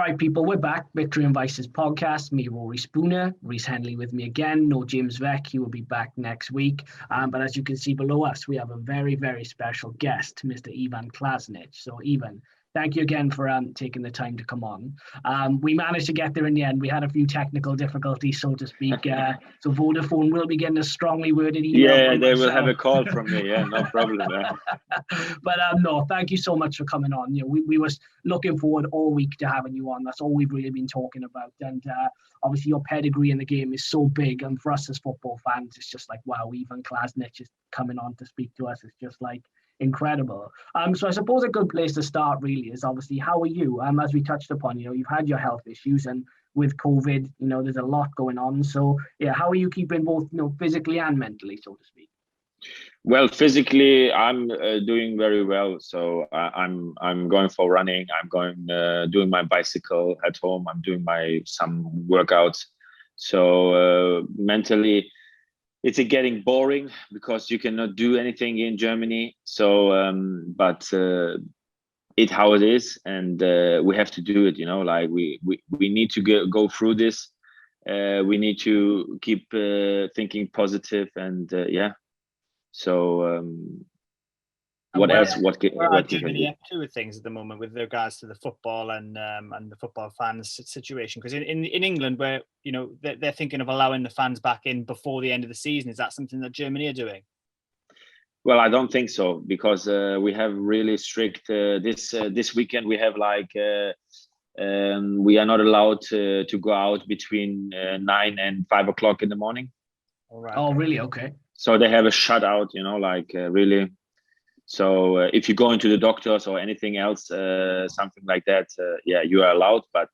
Right, people, we're back. Victory and Vices podcast. Me, Rory Spooner, Reese Henley with me again. No James Veck. He will be back next week. But as you can see below us, we have a very, very special guest, Mr. Ivan Klasnic. So, Ivan, thank you again for taking the time to come on. We managed to get there in the end. We had a few technical difficulties, so to speak. So Vodafone will be getting a strongly worded email. Yeah, they will have a call from me. Yeah, no problem. But no, thank you so much for coming on. You know, we were looking forward all week to having you on. That's all we've really been talking about. And obviously your pedigree in the game is so big. And for us as football fans, it's just like, wow, Ivan Klasnic is coming on to speak to us. It's just like incredible. So I suppose a good place to start really is obviously, how are you? As we touched upon, you know, you've had your health issues, and with COVID, you know, there's a lot going on. So yeah, how are you keeping both, you know, physically and mentally, so to speak? Well, physically, I'm doing very well. So I'm going for running. I'm going doing my bicycle at home. I'm doing some workouts. So mentally, it's getting boring because you cannot do anything in Germany. So, but it's how it is, and we have to do it. You know, like we need to go through this. We need to keep thinking positive, and yeah. So, what else? What can Germany up to with things at the moment with regards to the football and the football fans situation? Because in England, where you know they're thinking of allowing the fans back in before the end of the season, is that something that Germany are doing? Well, I don't think so, because we have really strict this weekend. We have like we are not allowed to go out between 9 and 5 o'clock in the morning. All right. Oh, really? Okay. So they have a shutout, you know, like really. So if you go into the doctors or anything else, something like that, yeah, you are allowed. But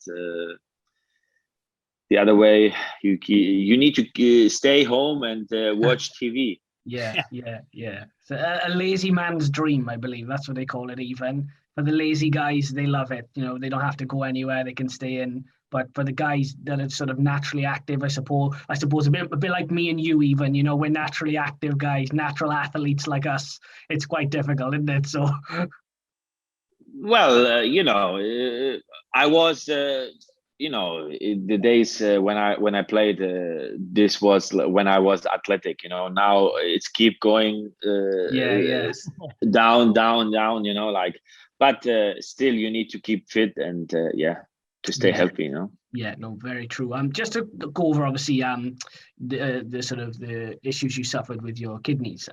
the other way, you need to stay home and watch TV. Yeah. So a lazy man's dream, I believe. That's what they call it, even. For the lazy guys, they love it. You know, they don't have to go anywhere. They can stay in. But for the guys that are sort of naturally active, I suppose a bit like me and you, even, you know, we're naturally active guys, natural athletes like us. It's quite difficult, isn't it? So, well, you know, I was, you know, in the days when I played, this was when I was athletic. You know, now it's keep going, down, you know, like. But still, you need to keep fit and yeah, to stay healthy, you know. Yeah, no, very true. Just to go over, obviously, the sort of the issues you suffered with your kidneys.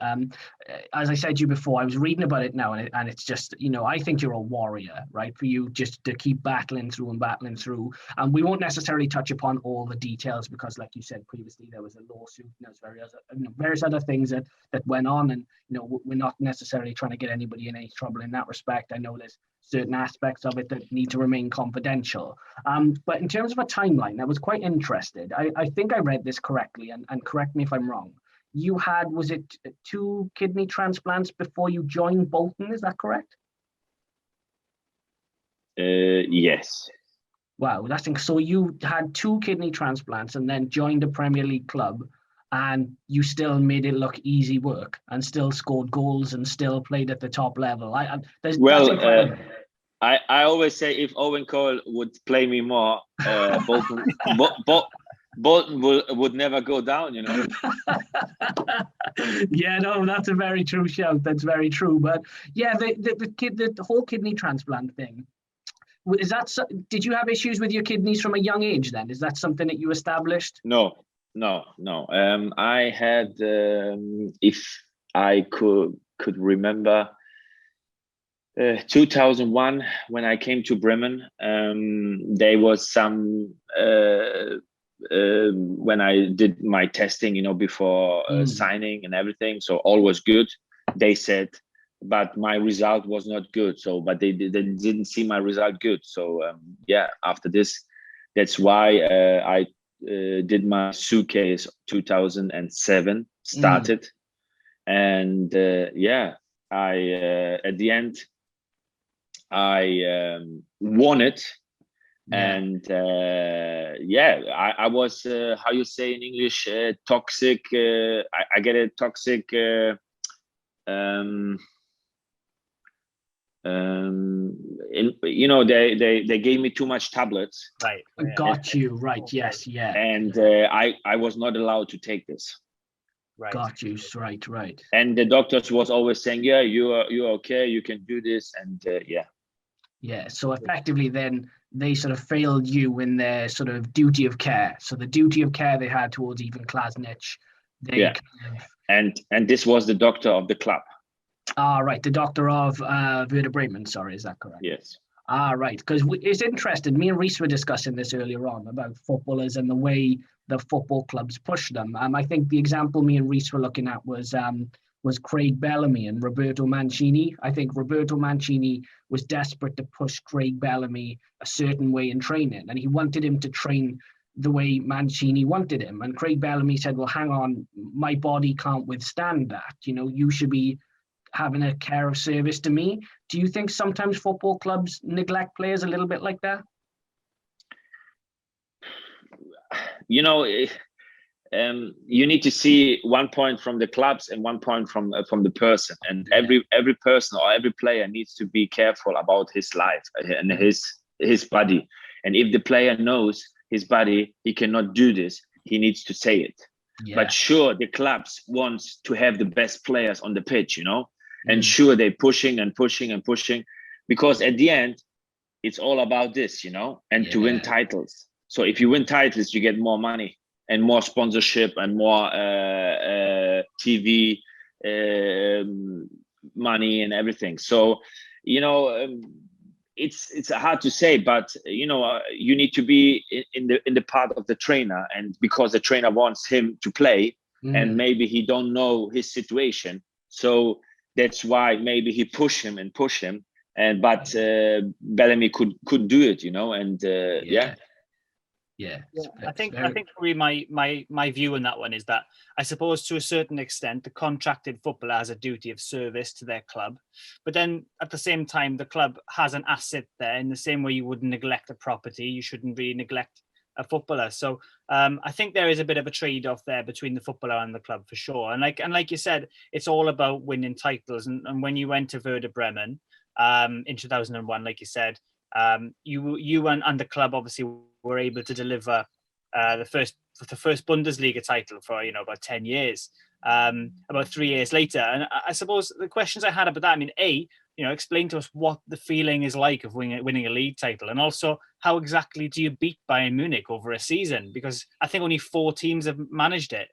As I said to you before, I was reading about it now, and it's just, you know, I think you're a warrior, right? For you just to keep battling through. And we won't necessarily touch upon all the details because, like you said previously, there was a lawsuit and there's various other things that went on, and you know, we're not necessarily trying to get anybody in any trouble in that respect. I know there's certain aspects of it that need to remain confidential. But in terms of a timeline, I was quite interested. I think I read this correctly, and correct me if I'm wrong. You had, was it 2 kidney transplants before you joined Bolton? Is that correct? Yes. Wow, so you had 2 kidney transplants and then joined a Premier League club, and you still made it look easy work and still scored goals and still played at the top level. I always say if Owen Cole would play me more, Bolton would never go down, you know. Yeah, no, that's a very true shout. That's very true. But yeah, the whole kidney transplant thing. Is that? Did you have issues with your kidneys from a young age? Then is that something that you established? No. I had, if I could remember, 2001 when I came to Bremen. There was some when I did my testing, you know, before signing and everything, so all was good. They said, but my result was not good. So, but they didn't see my result good. So yeah, after this, that's why I did my suitcase 2007 started, and yeah, I at the end I won it. And yeah, I was how you say in English, toxic. I get a toxic they gave me too much tablets. Right. Got you. Right. Yes. Yeah. And I was not allowed to take this. Right. Got you. Right. Right. And the doctors was always saying, yeah, you're okay, you can do this. And yeah. Yeah. So effectively then they sort of failed you in their sort of duty of care. So the duty of care they had towards even Klasnic, they kind of... And this was the doctor of the club. Right. The doctor of Werder Bremen. Sorry, is that correct? Yes. Right. Because it's interesting. Me and Reese were discussing this earlier on about footballers and the way the football clubs push them. I think the example me and Reese were looking at was Craig Bellamy and Roberto Mancini. I think Roberto Mancini was desperate to push Craig Bellamy a certain way in training, and he wanted him to train the way Mancini wanted him. And Craig Bellamy said, well, hang on, my body can't withstand that. You should be having a care of service to me. Do you think sometimes football clubs neglect players a little bit like that? You need to see 1 point from the clubs and 1 point from the person. And every person or every player needs to be careful about his life and his body. And if the player knows his body, he cannot do this, he needs to say it. Yeah. But sure, the clubs wants to have the best players on the pitch, and sure, they're pushing and pushing and pushing, because at the end, it's all about this, and to win titles. So if you win titles, you get more money and more sponsorship and more TV money and everything. So, it's hard to say, but you need to be in the part of the trainer, and because the trainer wants him to play, and maybe he don't know his situation, so that's why maybe he push him, but Bellamy could do it, and Yeah. I think probably my view on that one is that I suppose to a certain extent the contracted footballer has a duty of service to their club, but then at the same time the club has an asset there. In the same way you wouldn't neglect a property, you shouldn't really neglect a footballer. So I think there is a bit of a trade-off there between the footballer and the club for sure. And like you said, it's all about winning titles. And when you went to Werder Bremen in 2001, like you said, you and the club obviously were able to deliver the first Bundesliga title for about 10 years, about 3 years later. And I suppose the questions I had about that, explain to us what the feeling is like of winning a league title, and also how exactly do you beat Bayern Munich over a season, because I think only 4 teams have managed it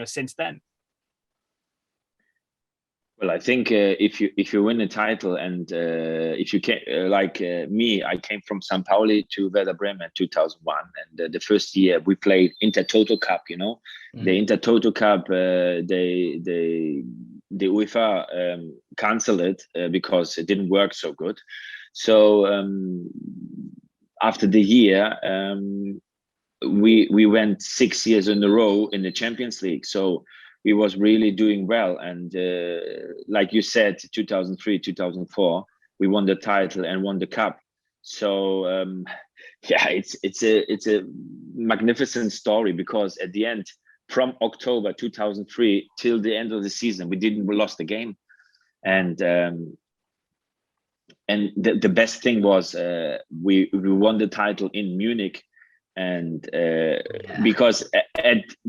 since then. Well, I think if you win a title, and if you can, me, I came from St. Pauli to Werder Bremen in 2001, and the first year we played Intertoto Cup. The Intertoto Cup, the UEFA canceled it because it didn't work so good. So after the year, we went 6 years in a row in the Champions League. So we was really doing well, and like you said, 2003, 2004, we won the title and won the cup. So it's a magnificent story, because at the end, from October 2003 till the end of the season, we lost the game, and the best thing was we won the title in Munich. And because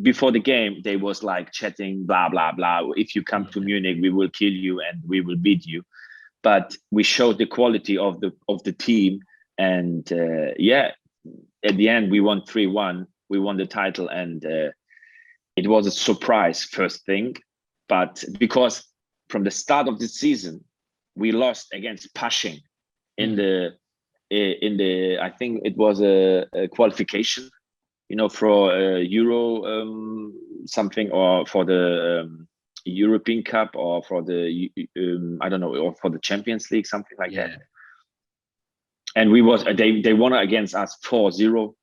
before the game, they was like chatting, blah, blah, blah. If you come to Munich, we will kill you and we will beat you. But we showed the quality of the team. And at the end, we won 3-1. We won the title. And it was a surprise, first thing. But because from the start of the season, we lost against Pasching in the I think it was a qualification, for Euro something, or for the European Cup, or for the I don't know, or for the Champions League, something like that. And we was they won against us 4-0,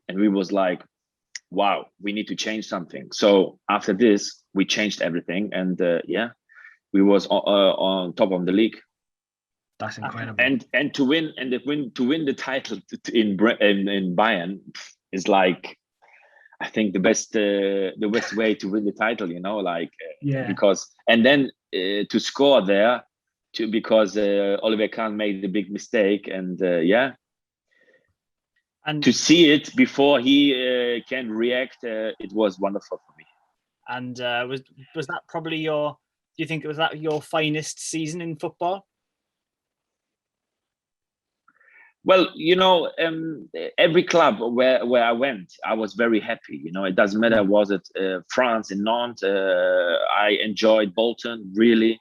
and we was like, wow, we need to change something. So after this, we changed everything, and we was on top of the league. That's incredible. And to win the title in Bayern is like, I think the best way to win the title, because, and then to score there, because Oliver Kahn made a big mistake, and and to see it before he can react, it was wonderful for me. And was that probably do you think was that your finest season in football? Well, every club where I went, I was very happy. It doesn't matter, was it France in Nantes? I enjoyed Bolton, really.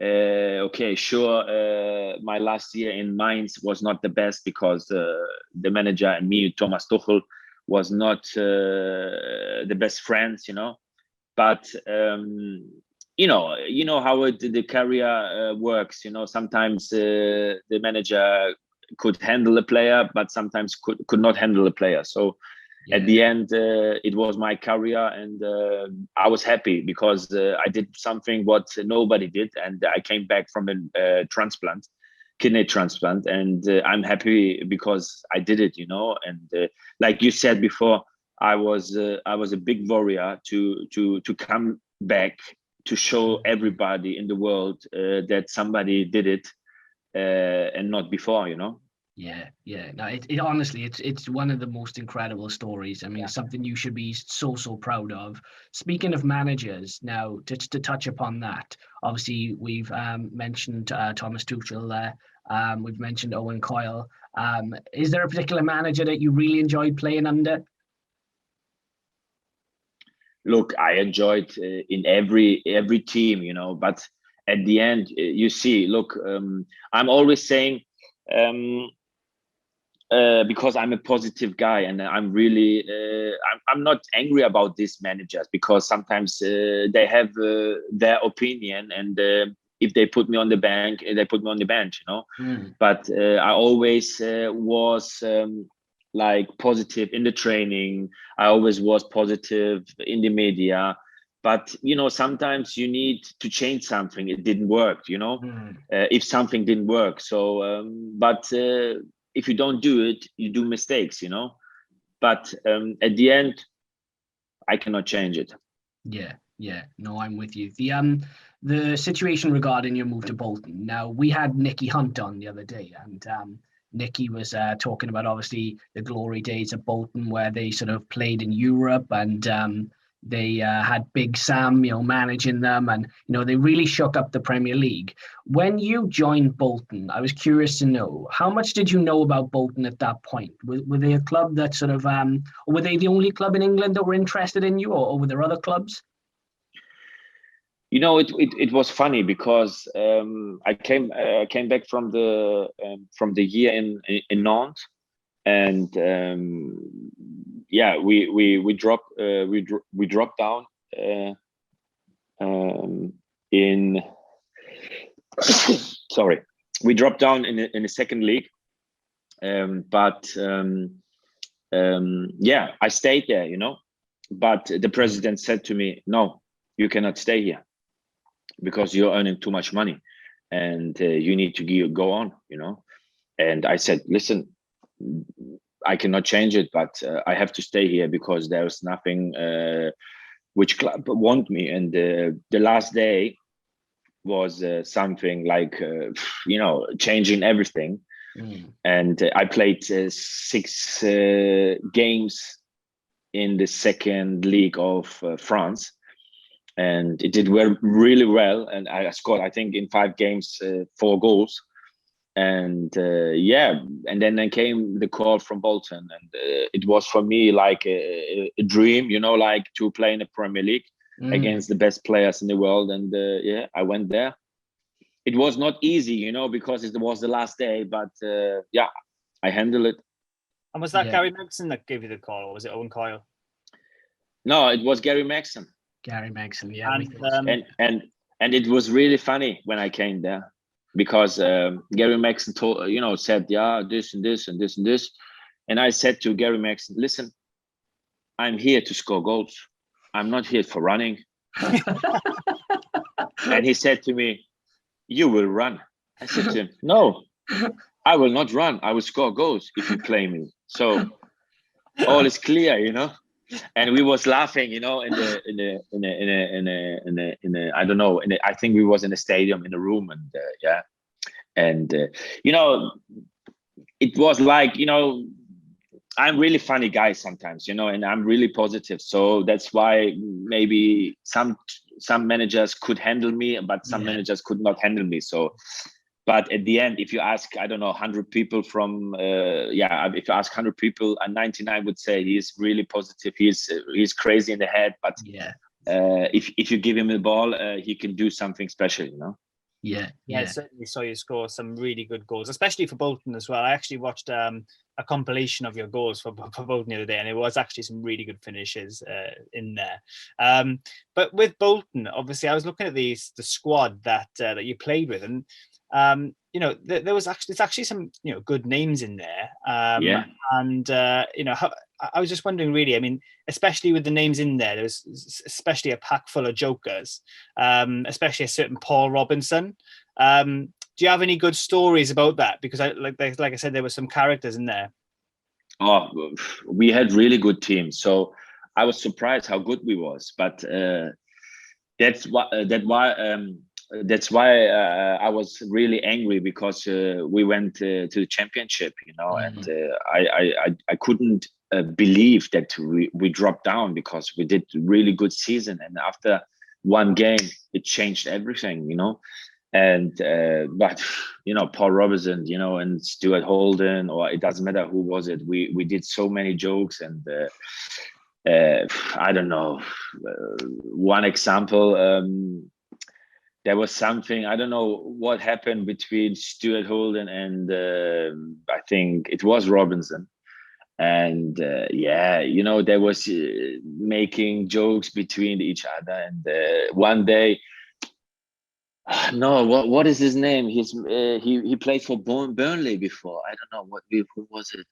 Okay, sure. My last year in Mainz was not the best because the manager and me, Thomas Tuchel, was not the best friends, But you know how the career works. Sometimes the manager could handle a player, but sometimes could not handle a player. So at the end, it was my career, and I was happy because I did something what nobody did, and I came back from a kidney transplant, and I'm happy because I did it. And like you said before, I was a big warrior to come back to show everybody in the world that somebody did it and not before. Yeah. No, it honestly, it's one of the most incredible stories. I mean, something you should be so proud of. Speaking of managers, now to touch upon that, obviously we've mentioned Thomas Tuchel there. We've mentioned Owen Coyle. Is there a particular manager that you really enjoyed playing under? Look, I enjoyed in every team, but at the end, you see, look, I'm always saying, because I'm a positive guy, and I'm really, I'm not angry about these managers, because sometimes they have their opinion, and if they put me on the bank, they put me on the bench, But I always was like positive in the training. I always was positive in the media. But sometimes you need to change something. It didn't work, if something didn't work. So, but if you don't do it, you do mistakes, But at the end, I cannot change it. Yeah. No, I'm with you. The situation regarding your move to Bolton. Now, we had Nicky Hunt on the other day, and Nicky was talking about obviously the glory days of Bolton, where they sort of played in Europe, and they had Big Sam, managing them, and they really shook up the Premier League. When you joined Bolton, I was curious to know, how much did you know about Bolton at that point? Were they a club that sort of, or were they the only club in England that were interested in you, or were there other clubs? It was funny because I came back from the year in Nantes, and we dropped down in sorry, we dropped down in the second league, but I stayed there, but the president said to me, no, you cannot stay here, because you're earning too much money, and you need to go on, And I said, listen, I cannot change it, but I have to stay here because there's nothing which club want me. And the last day was something like, changing everything. And I played 6 games in the second league of France. And it did really well, and I scored, I think, in 5 games 4 goals, and and then came the call from Bolton, and it was for me like a dream, like to play in the Premier League against the best players in the world, and I went there. It was not easy, because it was the last day, but I handled it. And was that Gary Megson that gave you the call, or was it Owen Coyle? No, it was Gary Megson. Gary Megson, yeah. And it was really funny when I came there, because Gary Megson said, this and this and this and this, and I said to Gary Megson, listen, I'm here to score goals. I'm not here for running. And he said to me, you will run. I said to him, no, I will not run. I will score goals if you play me. So all is clear, And we was laughing, in the I don't know, I think we was in a stadium in a room, and And it was like, I'm really funny guy sometimes, and I'm really positive. So that's why maybe some managers could handle me, but some managers could not handle me. So, but at the end, if you ask, I don't know, 100 people from, if you ask 100 people, and 99 would say he's really positive. He's crazy in the head, but if you give him the ball, he can do something special, Yeah, I certainly saw you score some really good goals, especially for Bolton as well. I actually watched a compilation of your goals for Bolton the other day, and it was actually some really good finishes in there. But with Bolton, obviously, I was looking at the squad that you played with, and there was actually some good names in there. And I was just wondering, really, I mean, especially with the names in there, there was especially a pack full of jokers, especially a certain Paul Robinson. Do you have any good stories about that? Because like I said, there were some characters in there. Oh, we had really good teams. So I was surprised how good we was, but that's why I was really angry, because we went to the championship, and I couldn't believe that we dropped down, because we did really good season, and after one game it changed everything, and but Paul Robinson, and Stuart Holden, or it doesn't matter who was it, we did so many jokes, and I don't know, one example, there was something, I don't know what happened between Stuart Holden and I think it was Robinson. And there was making jokes between each other. And one day, what is his name? He played for Burnley before. I don't know who was it.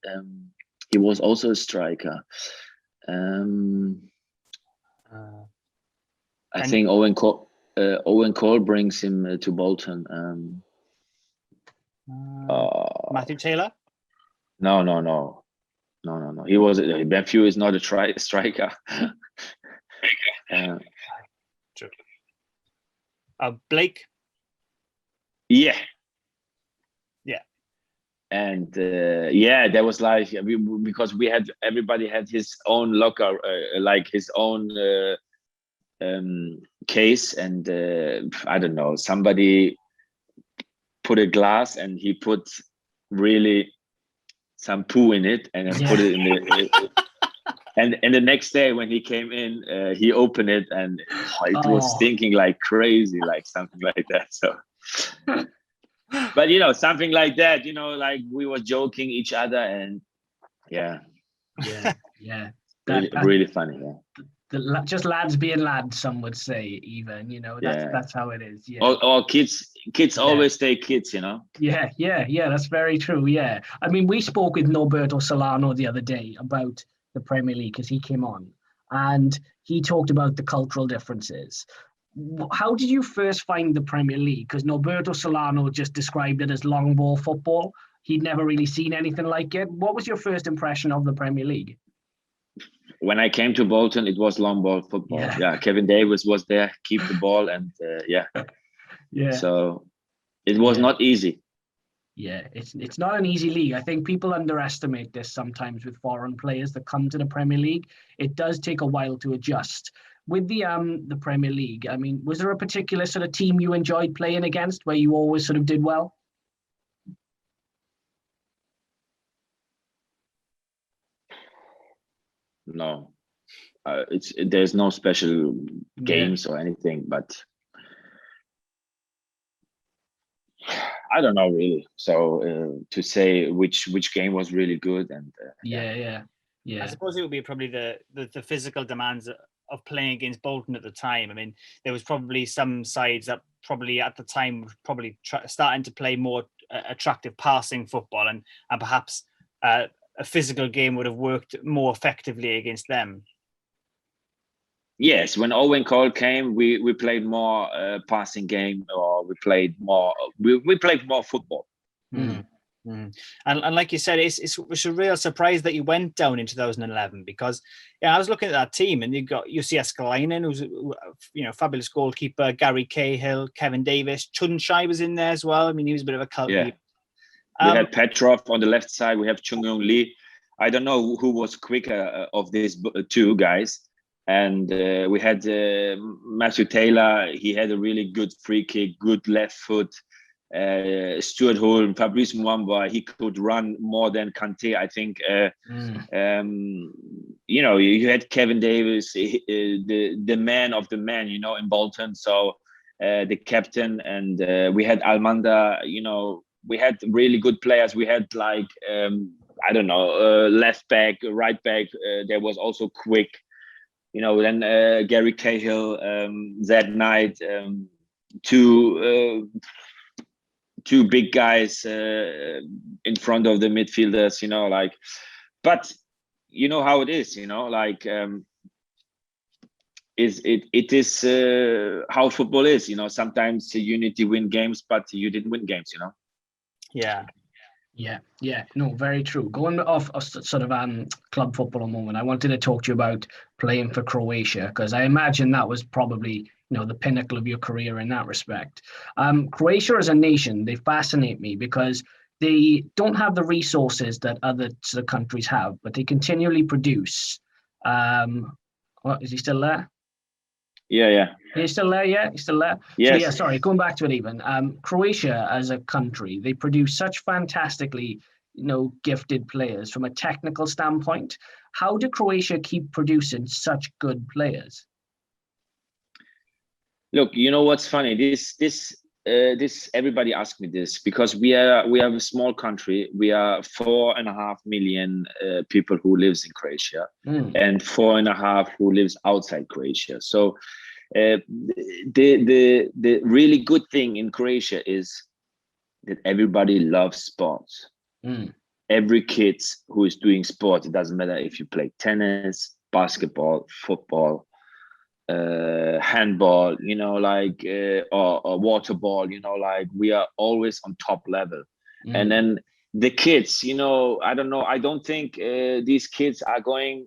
He was also a striker. I think Owen Cole brings him to Bolton. Matthew Taylor? No. He was Matthew is not a striker. Blake. Yeah. And there was like, because everybody had his own locker, like his own case, and I don't know, somebody put a glass and he put really some poo in it, and put it in the and the next day when he came in, he opened it, and it was stinking like crazy, like something like that. So but something like that, like we were joking each other, and really funny. Just lads being lads, some would say, even, that's how it is. Or kids always stay kids, that's very true. I mean, we spoke with Norberto Solano the other day about the Premier League, because he came on and he talked about the cultural differences. How did you first find the Premier League? Because Norberto Solano just described it as long ball football. He'd never really seen anything like it. What was your first impression of the Premier League? When I came to Bolton, it was long ball football. Kevin Davis was there, keep the ball, and so it was not easy. It's not an easy league. I think people underestimate this sometimes with foreign players that come to the Premier League. It does take a while to adjust. With the Premier League, I mean, was there a particular sort of team you enjoyed playing against, where you always sort of did well? No, there's no special games or anything, but I don't know really. So to say which game was really good, and I suppose it would be probably the physical demands of playing against Bolton at the time. I mean, there was probably some sides that probably at the time were starting to play more attractive passing football, and perhaps a physical game would have worked more effectively against them. Yes, when Owen Cole came, we played more passing game, or we played more football. And like you said, it's a real surprise that you went down in 2011, because I was looking at that team and you got UCS Skalainen, who's fabulous goalkeeper, Gary Cahill, Kevin Davis, Chunshai was in there as well. I mean, he was a bit of a cult. Yeah. We had Petrov on the left side. We have Chung Yong Lee. I don't know who was quicker of these two guys. And we had Matthew Taylor. He had a really good free kick, good left foot. Stuart Hall, Fabrice Mwamba, he could run more than Kante, I think. You had Kevin Davis, the man of the man, in Bolton. So the captain, and we had Almanda. We had really good players. We had left back, right back. There was also Quick. Then Gary Cahill, that night, two big guys in front of the midfielders, but you know how it is, it is how football is, sometimes you need to win games, but you didn't win games, Yeah, no, very true. Going off a sort of club football moment, I wanted to talk to you about playing for Croatia, because I imagine that was probably the pinnacle of your career in that respect. Croatia as a nation, they fascinate me because they don't have the resources that other sort of countries have, but they continually produce. Is he still there? Yeah. Are you still there? Yeah, he's still there. Yes. So, sorry, going back to it even. Croatia as a country, they produce such fantastically, gifted players from a technical standpoint. How do Croatia keep producing such good players? Look, what's funny? This everybody asks me this, because we have a small country. We are 4.5 million people who lives in Croatia, and 4.5 who lives outside Croatia. So the really good thing in Croatia is that everybody loves sports. Every kid who is doing sport, it doesn't matter if you play tennis, basketball, football, handball, or water ball, we are always on top level. And then the kids, I don't know, I don't think these kids are going,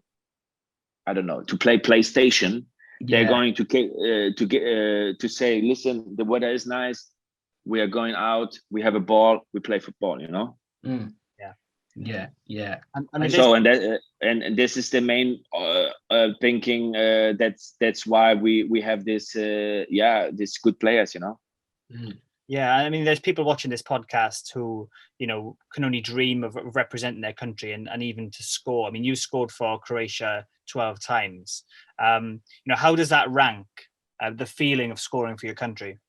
to play PlayStation. They're going to say, listen, the weather is nice, we are going out, we have a ball, we play football, Yeah. And this is the main thinking. That's why we have this this good players, Yeah, I mean, there's people watching this podcast who can only dream of representing their country and even to score. I mean, you scored for Croatia 12 times. How does that rank the feeling of scoring for your country?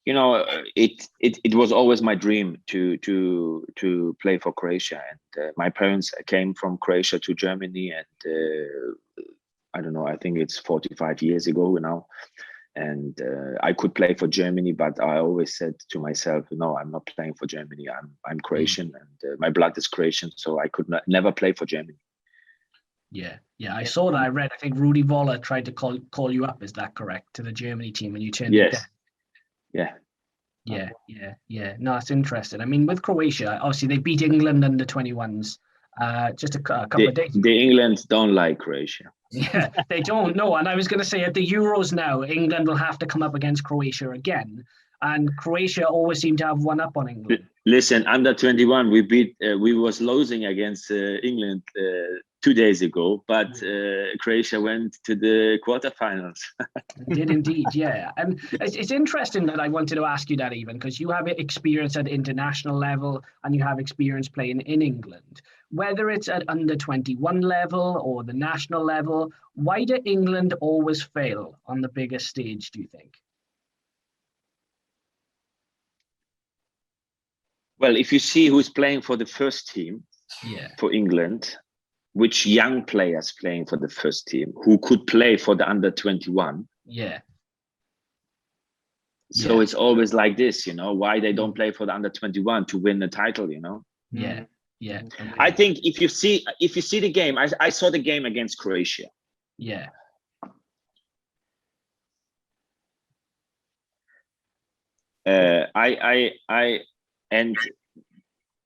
It was always my dream to play for Croatia, and my parents came from Croatia to Germany, and I don't know, I think it's 45 years ago now, and I could play for Germany, but I always said to myself, no, I'm not playing for Germany. I'm Croatian, and my blood is Croatian, so I could never play for Germany. Yeah, I saw that. I read, I think Rudi Voller tried to call you up, is that correct, to the Germany team, and you turned it down? Yeah. No, it's interesting. I mean, with Croatia, obviously they beat England under 21s just a couple of days ago. The England don't like Croatia. Yeah, they don't know. And I was going to say, at the Euros now, England will have to come up against Croatia again. And Croatia always seem to have one up on England. Listen, under 21, we was losing against England 2 days ago, but Croatia went to the quarterfinals. Did indeed, yeah. And it's interesting that I wanted to ask you that, even because you have experience at international level and you have experience playing in England. Whether it's at under 21 level or the national level, why do England always fail on the biggest stage, do you think? Well, if you see who's playing for the first team for England, which young players playing for the first team who could play for the under 21. So it's always like this, why they don't play for the under 21 to win the title, Yeah. I think if you see the game, I saw the game against Croatia. Yeah. and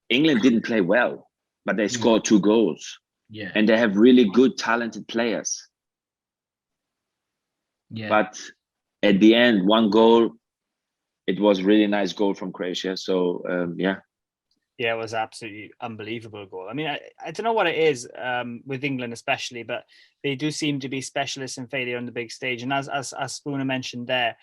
England didn't play well, but they scored 2 goals. Yeah. And they have really good, talented players. Yeah. But at the end, 1 goal, it was really nice goal from Croatia. So, yeah. Yeah, it was absolutely unbelievable goal. I mean, I don't know what it is with England especially, but they do seem to be specialists in failure on the big stage. And as Spooner mentioned there,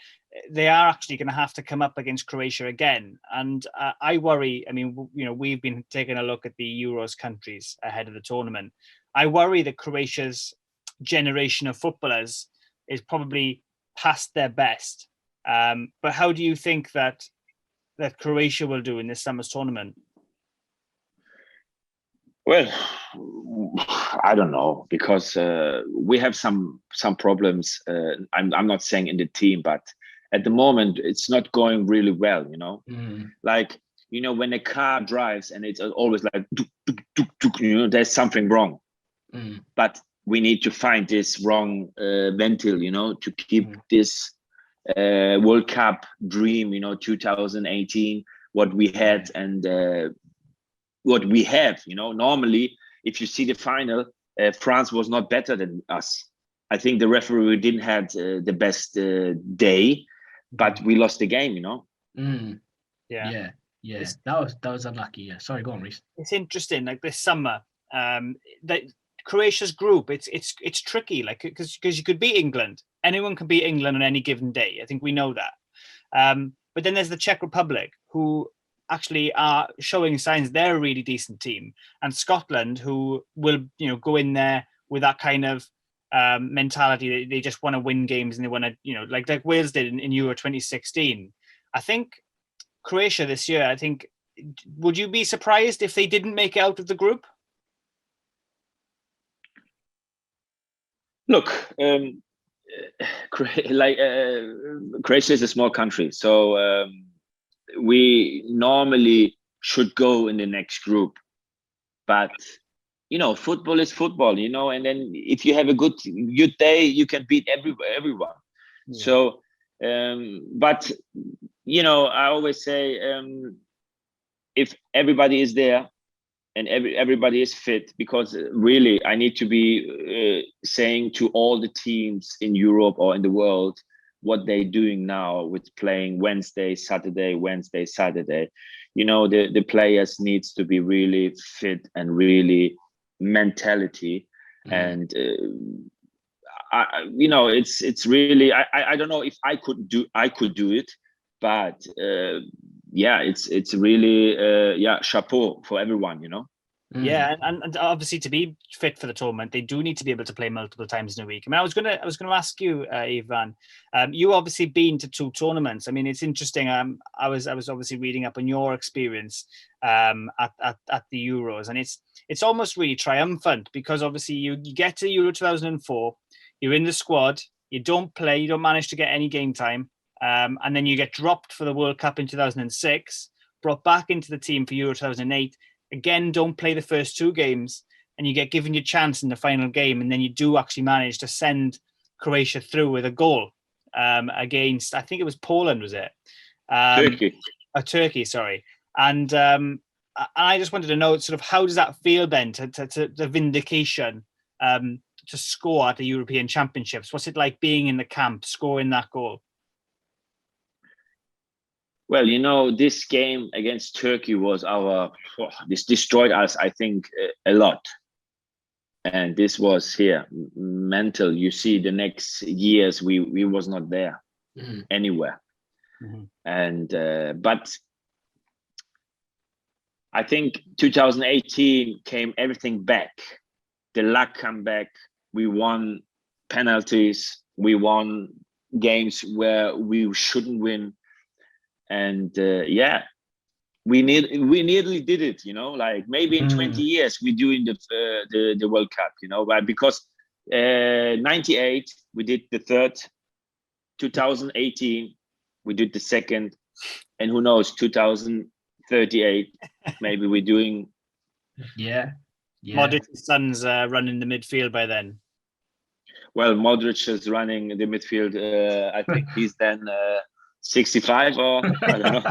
they are actually going to have to come up against Croatia again. And I worry, I mean, we've been taking a look at the Euros countries ahead of the tournament. I worry that Croatia's generation of footballers is probably past their best. But how do you think that Croatia will do in this summer's tournament? Well, I don't know, because we have some problems. I'm not saying in the team, but at the moment it's not going really well. Like when a car drives and it's always like there's something wrong. But we need to find this wrong ventil, to keep this World Cup dream, 2018, what we had and. What we have, normally, if you see the final, France was not better than us. I think the referee didn't have the best day, but we lost the game, Yeah. That was unlucky. Yeah. Sorry, go on, Reece. It's interesting, like this summer, that Croatia's group, it's tricky, like because you could beat England. Anyone can beat England on any given day. I think we know that. But then there's the Czech Republic, who actually are showing signs they're a really decent team, and Scotland, who will go in there with that kind of mentality. They just want to win games, and they want to like Wales did in Euro 2016. I think Croatia this year, would you be surprised if they didn't make it out of the group? Look, Croatia is a small country, so we normally should go in the next group, but football is football, and then if you have a good day, you can beat everyone. Yeah. So but I always say, if everybody is there and everybody is fit, because really I need to be saying to all the teams in Europe or in the world what they're doing now with playing Wednesday, Saturday. The players needs to be really fit and really mentality. And it's really, I don't know if I could do it, but it's really chapeau for everyone. Yeah, and obviously to be fit for the tournament, they do need to be able to play multiple times in a week. I mean, I was gonna ask you, Ivan. You obviously been to 2 tournaments. I mean, it's interesting. I was obviously reading up on your experience at the Euros, and it's almost really triumphant, because obviously you get to Euro 2004, you're in the squad, you don't play, you don't manage to get any game time, and then you get dropped for the World Cup in 2006, brought back into the team for Euro 2008. Again, don't play the first 2 games, and you get given your chance in the final game, and then you do actually manage to send Croatia through with a goal against, I think it was Poland, was it? Turkey, sorry. And I just wanted to know, sort of, how does that feel then, to the vindication to score at the European Championships? What's it like being in the camp, scoring that goal? Well, this game against Turkey was this destroyed us, I think, a lot. And this was mental. You see, the next years, we was not there anywhere. And, but I think 2018 came everything back. The luck come back. We won penalties. We won games where we shouldn't win. And we nearly did it, like maybe in 20 years we doing the World Cup, but because 98 we did the third, 2018 we did the second, and who knows, 2038 maybe we're doing. Yeah. Modric's son's running the midfield by then. Well, Modric is running the midfield. I think he's then 65, or I don't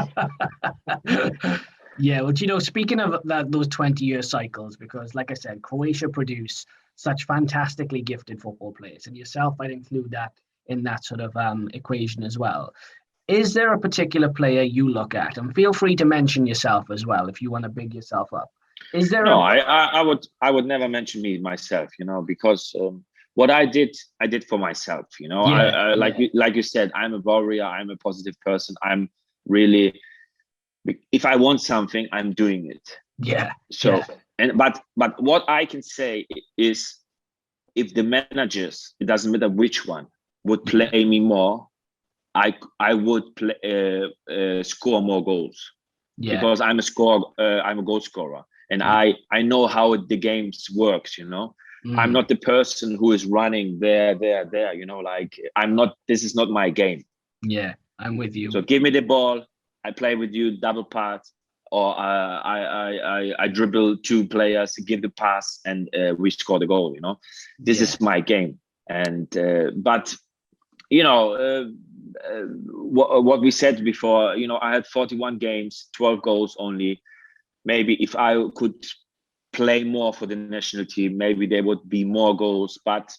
know. Yeah, well, speaking of those 20-year cycles, because like I said, Croatia produce such fantastically gifted football players, and yourself, I'd include that in that sort of equation as well. Is there a particular player you look at, and feel free to mention yourself as well if you want to big yourself up? Is there No, I would never mention myself, because what I did for myself, Yeah, like you said, I'm a warrior, I'm a positive person. I'm really, if I want something, I'm doing it. yeah. So, yeah. but what I can say is, if the managers, it doesn't matter which one, would play me more, I would score more goals. Yeah. Because I'm a goal scorer, and I know how the games works. I'm not the person who is running there. Like, I'm not. This is not my game. Yeah, I'm with you. So give me the ball, I play with you, double pass, or I dribble two players, give the pass, and we score the goal. This is my game. And but what we said before, I had 41 games, 12 goals only. Maybe if I could play more for the national team, maybe there would be more goals. But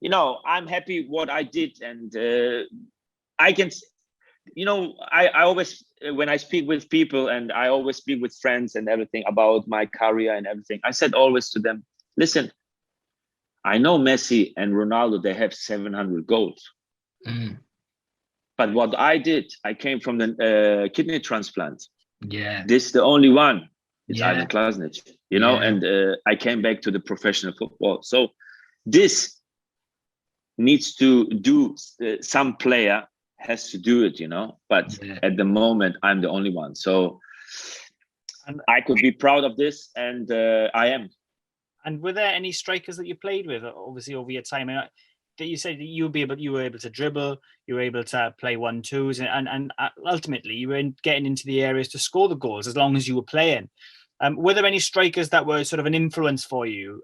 I'm happy what I did, and I can. I always, when I speak with people, and I always speak with friends and everything about my career and everything, I said always to them, listen, I know Messi and Ronaldo, they have 700 goals. But what I did, I came from the kidney transplant. Yeah. This is the only one. It's Ivan Klasnic, and I came back to the professional football. So this needs to do, some player has to do it, but at the moment, I'm the only one. So I could be proud of this, and I am. And were there any strikers that you played with, obviously, over your time? That you said that you were able to dribble, you were able to play 1-2s, and ultimately you were getting into the areas to score the goals as long as you were playing. Were there any strikers that were sort of an influence for you,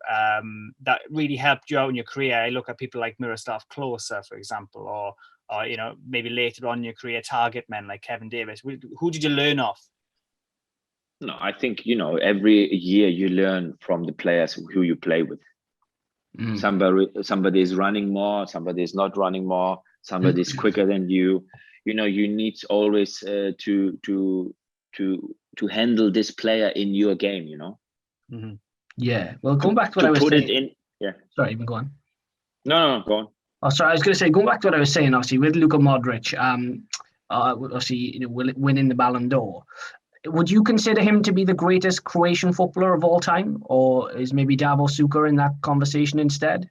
that really helped you out in your career? I look at people like Miroslav Klose, for example, or maybe later on in your career, target men like Kevin Davis. Who did you learn off? No, I think, every year you learn from the players who you play with. Somebody is running more, somebody is not running more, somebody is quicker than you. You need always to handle this player in your game. Yeah. Well, going back to what I was saying. It in. Yeah. Sorry, even go on. No, go on. Oh, sorry. I was going to say, going back to what I was saying, obviously with Luka Modric, obviously winning the Ballon d'Or. Would you consider him to be the greatest Croatian footballer of all time, or is maybe Davor Suker in that conversation instead?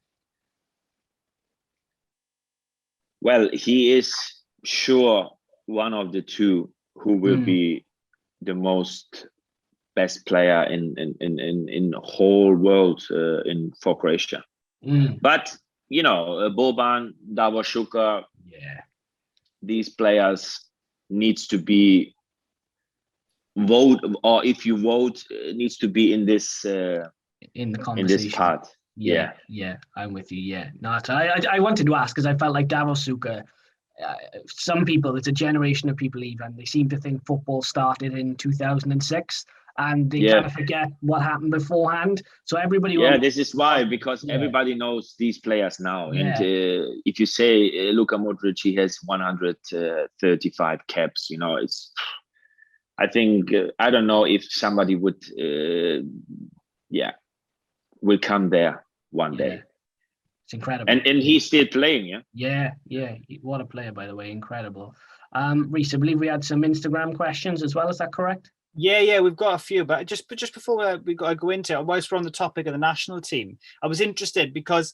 Well, he is sure one of the two who will be the most best player in the whole world for Croatia. But Boban, Davor Suker, these players needs to be vote, or if you vote, it needs to be in this in the conversation, in this part. Yeah, I'm with you. Yeah, no, I wanted to ask because I felt like Davor Suker. Some people, it's a generation of people, even they seem to think football started in 2006, and they kind of forget what happened beforehand. So everybody, this is why, because everybody knows these players now. And if you say Luka Modric, he has 135 caps. It's. I think I don't know if somebody would, will come there one day. It's incredible, and he's still playing. Yeah. What a player, by the way, incredible. Reece, I believe we had some Instagram questions as well. Is that correct? Yeah, we've got a few, but just before we got to go into it, whilst we're on the topic of the national team, I was interested because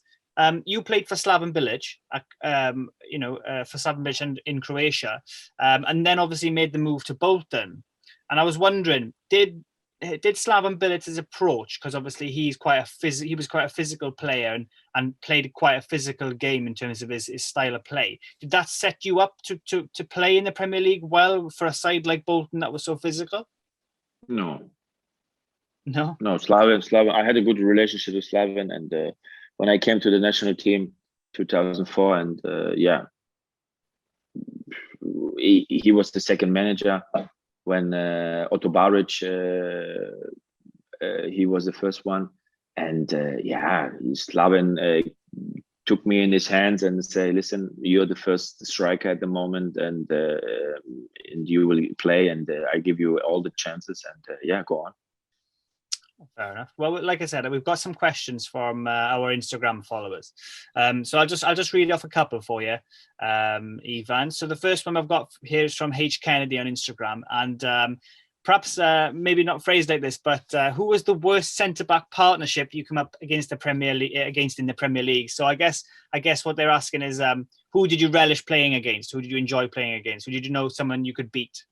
you played for Slaven Bilic, for Slaven Bilic in Croatia, and then obviously made the move to Bolton. And I was wondering, did Slaven Bilic's approach, because obviously he was quite a physical player and played quite a physical game in terms of his style of play. Did that set you up to play in the Premier League well for a side like Bolton that was so physical? No. Slaven. I had a good relationship with Slaven, and when I came to the national team 2004, and he was the second manager. when Otto Baric, he was the first one. And Slaven took me in his hands and say, listen, you're the first striker at the moment, and you will play, and I give you all the chances, and go on. Fair enough. Well, like I said, we've got some questions from our Instagram followers. So I'll just read off a couple for you, Ivan. So the first one I've got here is from H. Kennedy on Instagram, and perhaps maybe not phrased like this, but who was the worst centre-back partnership you come up against in the Premier League? So I guess what they're asking is, who did you relish playing against? Who did you enjoy playing against? Who did you know someone you could beat?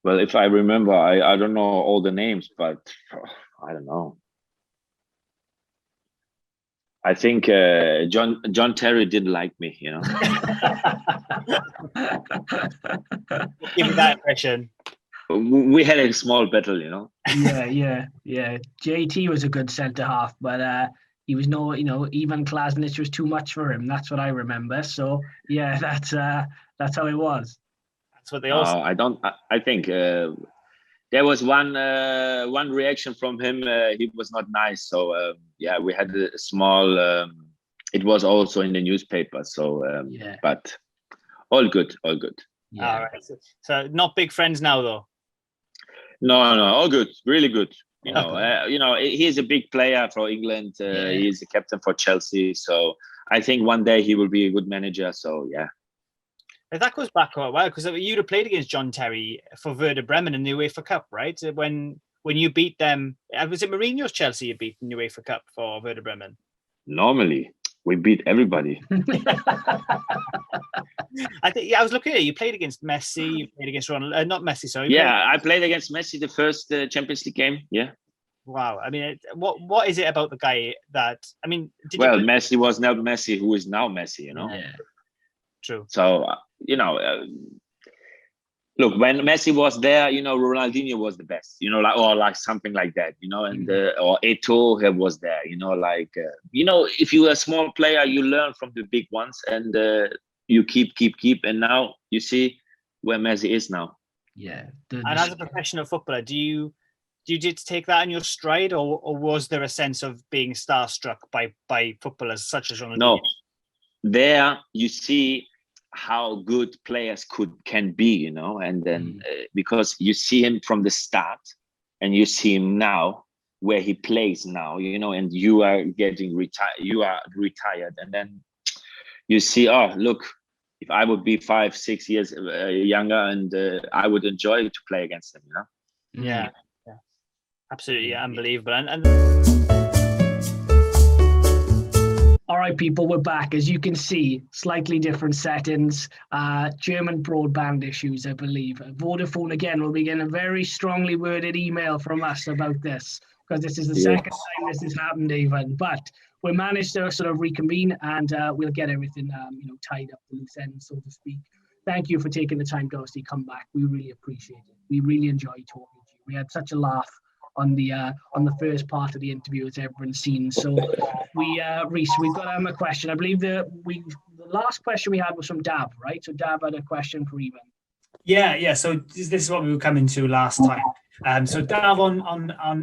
Well, if I remember, I don't know all the names, but I don't know. I think John Terry didn't like me, you know. Give me that impression. We had a small battle, you know. Yeah. JT was a good centre half, but he was Ivan Klasnic was too much for him. That's what I remember. So yeah, that's how it was. That's what they all say. I think there was one reaction from him. He was not nice. So we had a small. It was also in the newspaper. So but all good. Yeah. All right. So not big friends now, though. No, all good, really good. You know, he's a big player for England. He's a captain for Chelsea. So I think one day he will be a good manager. So yeah. That goes back quite a while, because you'd have played against John Terry for Werder Bremen in the UEFA Cup, right? When you beat them, was it Mourinho's Chelsea you beat in the UEFA Cup for Werder Bremen? Normally, we beat everybody. I was looking at it. You played against Messi. You played against Ronaldo. Not Messi, sorry. I played against Messi the first Champions League game. Yeah. Wow. I mean, what is it about the guy that? I mean, Messi was not Messi, who is now Messi. You know. Yeah. True. So look, when Messi was there, Ronaldinho was the best. Like something like that. And or Eto'o was there. If you're a small player, you learn from the big ones, and you keep, and now you see where Messi is now. Yeah. And as a professional footballer, do you just take that in your stride, or was there a sense of being starstruck by footballers such as Ronaldinho? No, there you see how good players can be, and then because you see him from the start, and you see him now where he plays now, and you are getting retired, and then you see, oh look, if I would be 5-6 years younger, and I would enjoy to play against him, Yeah, absolutely unbelievable. And all right, people, we're back. As you can see, slightly different settings, German broadband issues, I believe. Vodafone, again, will be getting a very strongly worded email from us about this, because this is the second time this has happened, even. But we managed to sort of reconvene, and we'll get everything tied up, the loose ends, so to speak. Thank you for taking the time to obviously come back. We really appreciate it. We really enjoyed talking to you. We had such a laugh on the first part of the interview, as everyone's seen. So Reese, we've got a question. I believe the last question we had was from Dab, right? So Dab had a question for Ivan. Yeah. So this is what we were coming to last time. So Dav on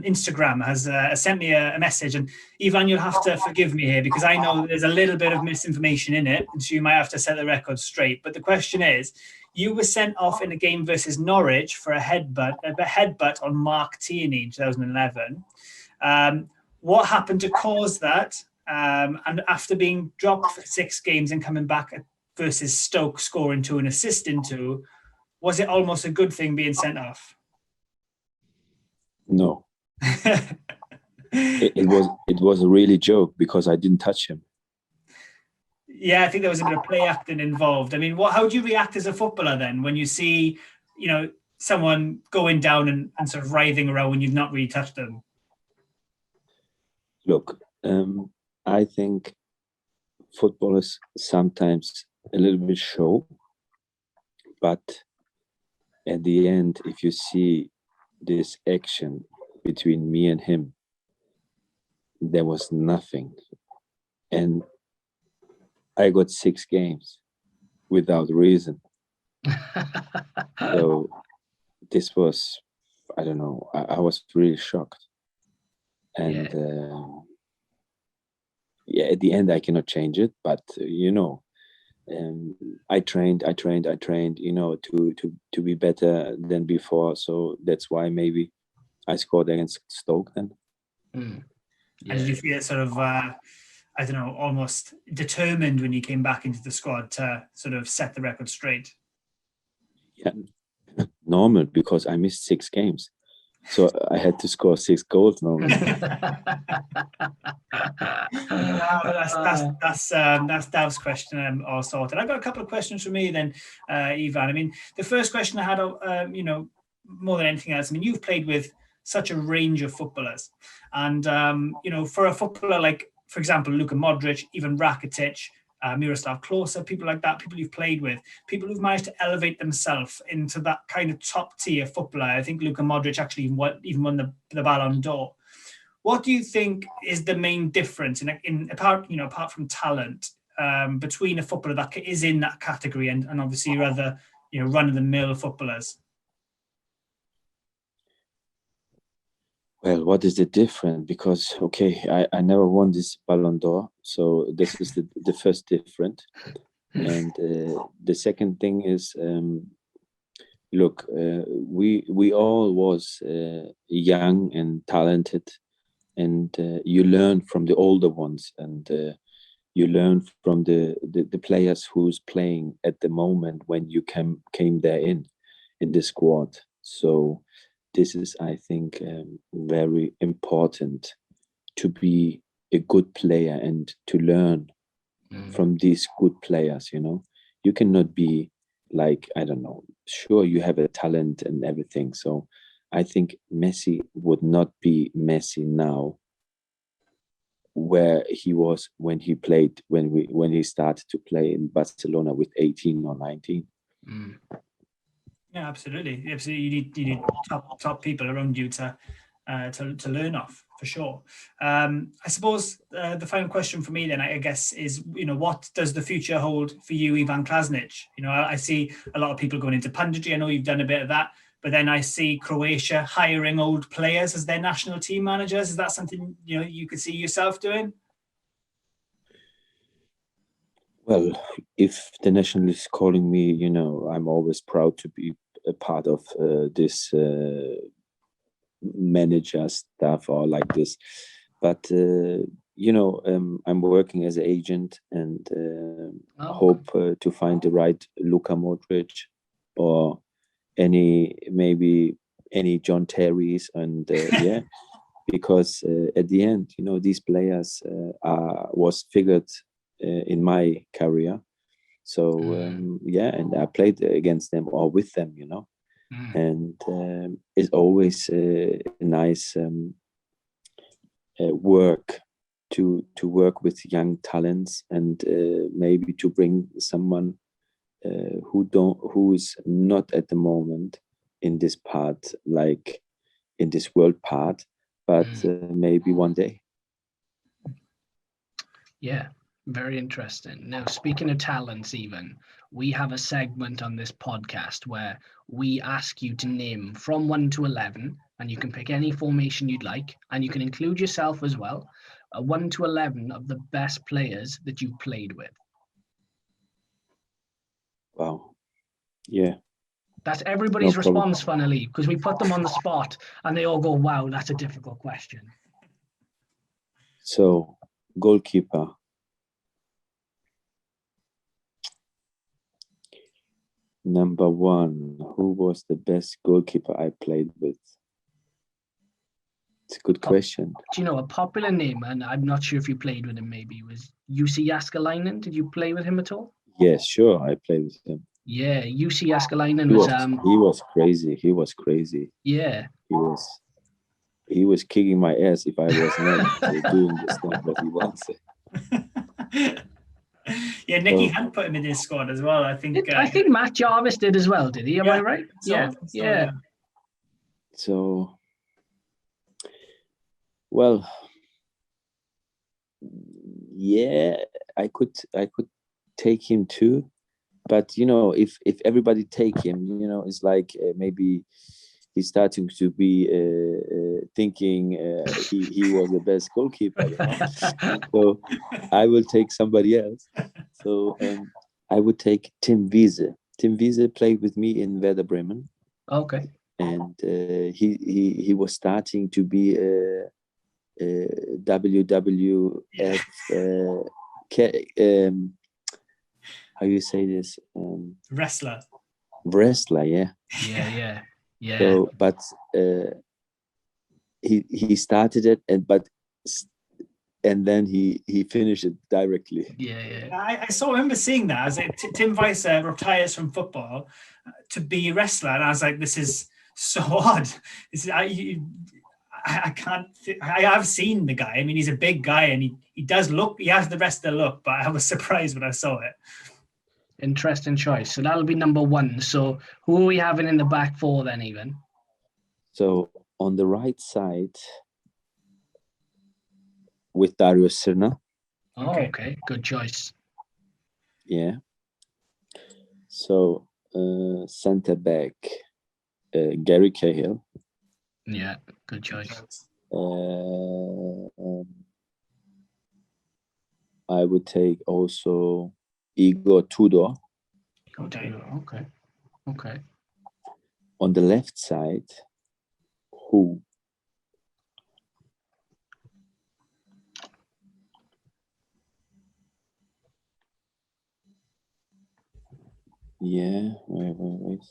Instagram has sent me a message, and Ivan, you'll have to forgive me here because I know there's a little bit of misinformation in it, and so you might have to set the record straight. But the question is, you were sent off in a game versus Norwich for a headbutt on Mark Tierney in 2011. What happened to cause that? And after being dropped for 6 games and coming back versus Stoke, scoring 2 and assisting 2, was it almost a good thing being sent off? No. it was a really joke because I didn't touch him. Yeah, I think there was a bit of play acting involved. I mean, how do you react as a footballer then when you see, someone going down and sort of writhing around when you've not really touched them? Look, I think footballers sometimes a little bit show, but at the end, if you see this action between me and him, there was nothing. And I got 6 games without reason. So this was, I don't know, I was really shocked. And at the end I cannot change it, but I trained, to be better than before. So that's why maybe I scored against Stoke then. And did you feel sort of, I don't know, almost determined when you came back into the squad to sort of set the record straight? Yeah, normal, because I missed 6 games. So I had to score 6 goals normally. That's Dav's question all sorted. I've got a couple of questions for me then, Ivan. I mean, the first question I had, more than anything else, I mean, you've played with such a range of footballers, and for a footballer like, for example, Luka Modric, even Rakitic, Miroslav Klose, people like that, people you've played with, people who've managed to elevate themselves into that kind of top tier footballer. I think Luka Modric actually even won the Ballon d'Or. What do you think is the main difference apart from talent, between a footballer that is in that category and obviously your other run-of-the-mill footballers? Well, what is the difference? Because, okay, I never won this Ballon d'Or, so this is the first difference. And the second thing is, look, we all was young and talented, and you learn from the older ones, and you learn from the players who's playing at the moment when you came there in the squad. So this is, I think, very important, to be a good player and to learn from these good players. You cannot be like, I don't know, sure, you have a talent and everything. So I think Messi would not be Messi now where he was when he played, when he started to play in Barcelona with 18 or 19. Yeah, absolutely. You need top people around you to learn off, for sure. I suppose the final question for me then, I guess, is what does the future hold for you, Ivan Klasnic? I see a lot of people going into punditry. I know you've done a bit of that, but then I see Croatia hiring old players as their national team managers. Is that something you could see yourself doing? Well, if the national is calling me, I'm always proud to be a part of this manager stuff or like this. But I'm working as an agent, and hope to find the right Luka Modric, or maybe any John Terry's, and because at the end, these players was figured in my career. So and I played against them or with them, and it's always a nice work to work with young talents, and maybe to bring someone who is not at the moment in this part, like in this world part, but maybe one day. Yeah, very interesting. Now, speaking of talents, even, we have a segment on this podcast where we ask you to name from 1 to 11, and you can pick any formation you'd like, and you can include yourself as well, 1 to 11 of the best players that you've played with. Wow. Yeah. That's everybody's response, funnily, because we put them on the spot and they all go, wow, that's a difficult question. So, goalkeeper. Number 1, who was the best goalkeeper I played with? It's a good question. Do you know a popular name, and I'm not sure if you played with him, maybe, was Jussi Jääskeläinen? Did you play with him at all? Yes, sure, I played with him. Yeah, Jussi Jääskeläinen was... He was crazy. He was crazy. Yeah. He was kicking my ass if I was not doing the stuff that he wants. Yeah, Nicky Hunt put him in his squad as well. I think Matt Jarvis did as well, did he? Am I right? Yeah. So, well, yeah, I could take him too, but if everybody take him, it's like maybe he's starting to be thinking he was the best goalkeeper. So I will take somebody else. So I would take Tim Wiese. Tim Wiese played with me in Werder Bremen. Okay. And he was starting to be WWF. How you say this? Wrestler. Yeah. Yeah. So, but he started it, and then he finished it directly. Yeah. I remember seeing that. I was like, Tim Weiss retires from football to be a wrestler, and I was like, this is so odd. I can't. I have seen the guy. I mean, he's a big guy, and he does look. He has the rest of the look, but I was surprised when I saw it. Interesting choice. So that'll be number 1. So who are we having in the back 4 then, even? So on the right side, with Dario Sirna. Oh, okay. Good choice. Yeah. So center back, Gary Cahill. Yeah, good choice. I would take also Igor Tudor. Okay. On the left side, who? Yeah, wait.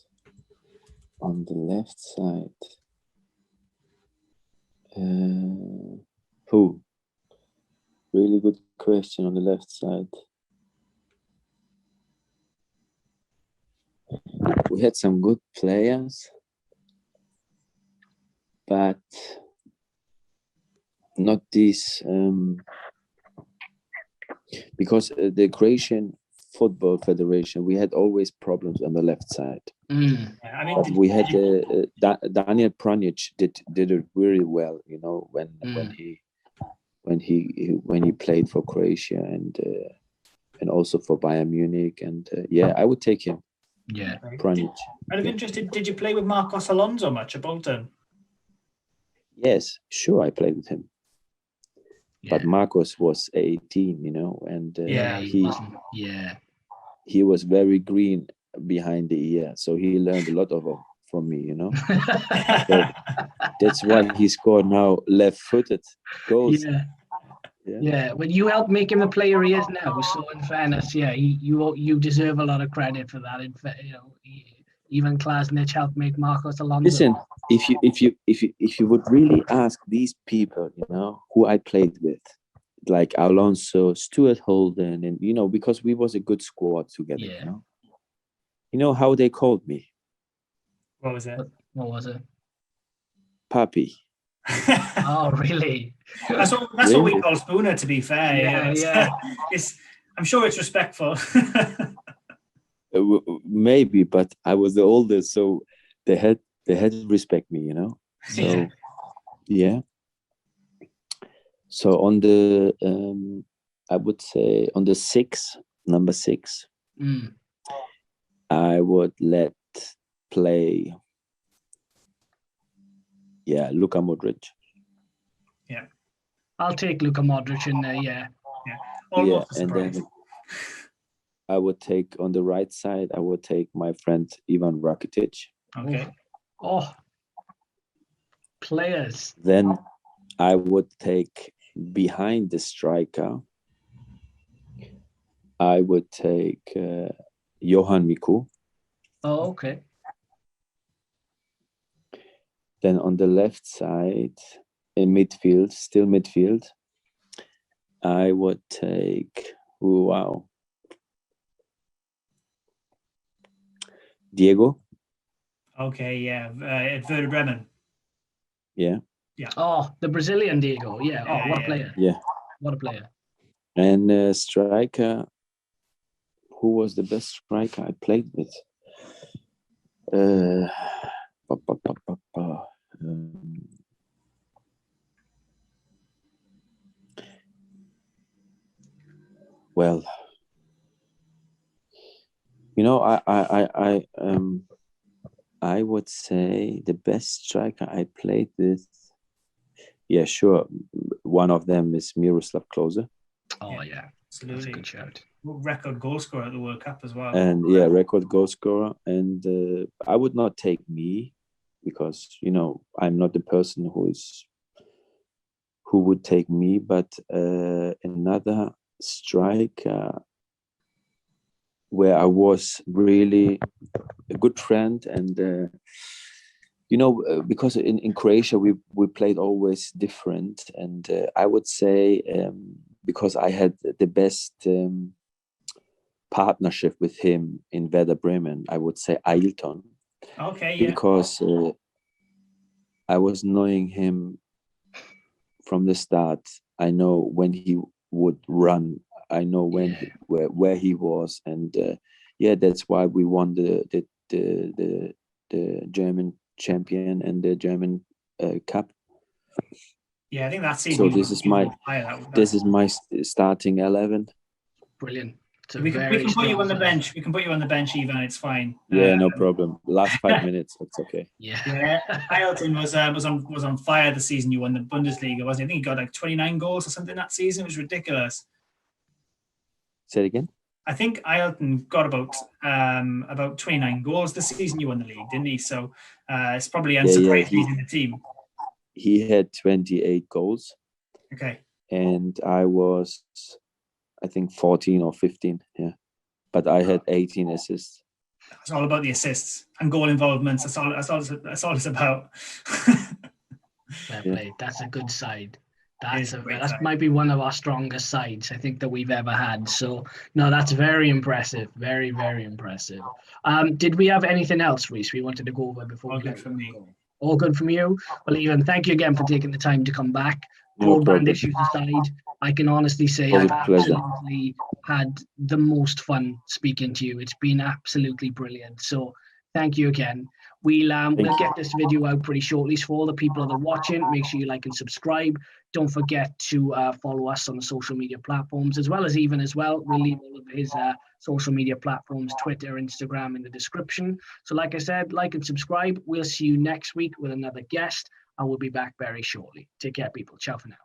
On the left side, who? Really good question on the left side. We had some good players, but not these, because the Croatian Football Federation, we had always problems on the left side. I mean, but we had Daniel Pranic did it really well, when he played for Croatia and also for Bayern Munich, and I would take him. Yeah, Pranic. Out of interest, did you play with Marcos Alonso much at Bolton? Yes, sure, I played with him. But Marcos was 18, and he was very green behind the ear, so he learned a lot from me, So that's why he scored now left-footed goals. Yeah. Well, you helped make him the player he is now. So in fairness, you deserve a lot of credit for that. Even Klasnic helped make Marcos Alonso. Listen, if you would really ask these people, who I played with, like Alonso, Stuart Holden, and because we was a good squad together. You know how they called me? What was it? What was it? Papi. Oh, really? That's what we call Spooner, to be fair. Yeah. I'm sure it's respectful. Maybe, but I was the oldest, so they had to respect me, So So on the I would say on the number 6, I would let play Luka Modric. Yeah, I'll take Luka Modric in there. Almost and then I would take on the right side. I would take my friend Ivan Rakitic. Okay. Oh, players. Then I would take behind the striker. I would take Johan Miku. Oh, okay. Then on the left side, in midfield, still midfield, I would take Diego. Okay, yeah. At Werder Bremen. Yeah. Oh, the Brazilian Diego. Yeah. Oh, what a player. Yeah. What a player. And striker, who was the best striker I played with? Well, I would say the best striker I played with, yeah, sure. One of them is Miroslav Klose. Oh yeah, Absolutely. that's a good shout. Record goal scorer at the World Cup as well. And yeah, record goal scorer. And I would not take me, because I'm not the person who would take me, but another striker where I was really a good friend, and because in Croatia we played always different, and I would say because I had the best partnership with him in Werder Bremen, I would say Ailton. Okay, yeah. Because I was knowing him from the start. I know when he would run. I know where he was, and that's why we won the German champion and the German cup. Yeah, I think that season. So this is my starting 11. Brilliant. We can put you on the bench. We can put you on the bench, Ivan. It's fine. Yeah, no problem. Last 5 minutes, it's okay. Yeah. Ailton was on fire the season you won the Bundesliga, wasn't he? I think he got like 29 goals or something that season. It was ridiculous. Say it again. I think Ailton got about 29 goals the season you won the league, didn't he? So it's probably unsurprising he's in the team. He had 28 goals. Okay. And I was, I think, 14 or 15. Yeah. But I had 18 assists. It's all about the assists and goal involvements. That's all it's about. Fair play. That's a good side. That might be one of our strongest sides, I think, that we've ever had. So, no, that's very impressive. Very, very impressive. Did we have anything else, Reese, we wanted to go over before All we good from me. All good from you? Well, Ivan, thank you again for taking the time to come back. No Broadband problem. issues aside, I can honestly say I've absolutely had the most fun speaking to you. It's been absolutely brilliant. So thank you again. We'll get this video out pretty shortly. So for all the people that are watching, make sure you like and subscribe. Don't forget to follow us on the social media platforms, as well as Ivan as well. We'll leave all of his social media platforms, Twitter, Instagram, in the description. So like I said, like and subscribe. We'll see you next week with another guest, and we'll be back very shortly. Take care, people. Ciao for now.